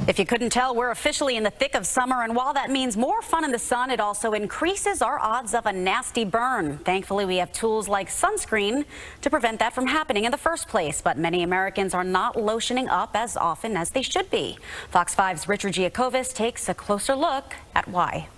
If you couldn't tell, we're officially in the thick of summer, and while that means more fun in the sun, it also increases our odds of a nasty burn. Thankfully, we have tools like sunscreen to prevent that from happening in the first place, but many Americans are not lotioning up as often as they should be. Fox 5's Richard Giacovis takes a closer look at why.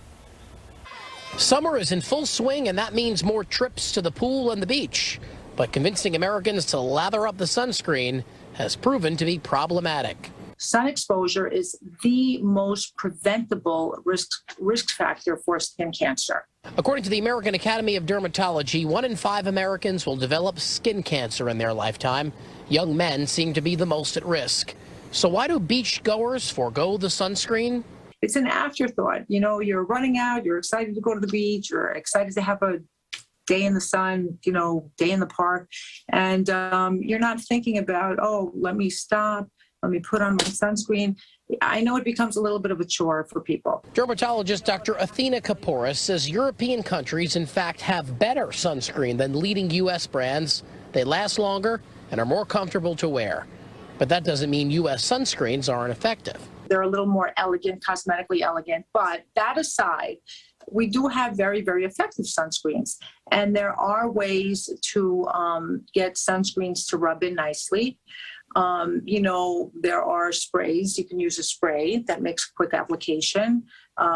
Summer is in full swing, and that means more trips to the pool and the beach. But convincing Americans to lather up the sunscreen has proven to be problematic. Sun exposure is the most preventable risk factor for skin cancer. According to the American Academy of Dermatology, 1 in 5 Americans will develop skin cancer in their lifetime. Young men seem to be the most at risk. So why do beach goers forego the sunscreen? It's an afterthought. You know, you're running out, you're excited to go to the beach, you're excited to have a day in the sun, you know, day in the park, and you're not thinking about, oh, let me stop. Let me put on my sunscreen. I know it becomes a little bit of a chore for people. Dermatologist Dr. Athena Kaporis says European countries, in fact, have better sunscreen than leading U.S. brands. They last longer and are more comfortable to wear. But that doesn't mean U.S. sunscreens aren't effective. They're a little more elegant, cosmetically elegant. But that aside, we do have very, very effective sunscreens. And there are ways to get sunscreens to rub in nicely. You know, there are sprays. You can use a spray that makes quick application.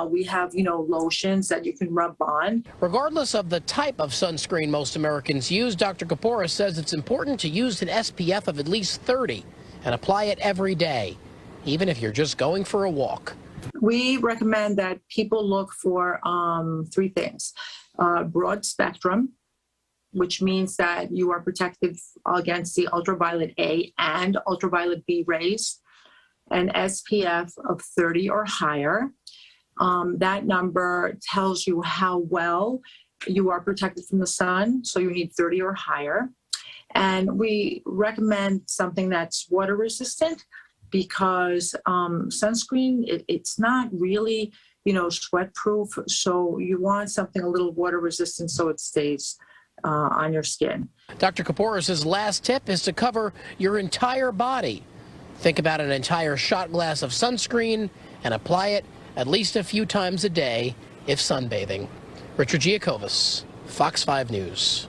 We have, you know, lotions that you can rub on. Regardless of the type of sunscreen most Americans use, Dr. Kaporis says it's important to use an SPF of at least 30 and apply it every day, even if you're just going for a walk. We recommend that people look for 3 things. Broad spectrum, which means that you are protected against the ultraviolet A and ultraviolet B rays, an SPF of 30 or higher. That number tells you how well you are protected from the sun, so you need 30 or higher. And we recommend something that's water resistant because sunscreen, it's not really, you know, sweat proof, so you want something a little water resistant so it stays on your skin. Dr. Kaporis' last tip is to cover your entire body. Think about an entire shot glass of sunscreen and apply it at least a few times a day if sunbathing. Richard Giacovis, Fox 5 News.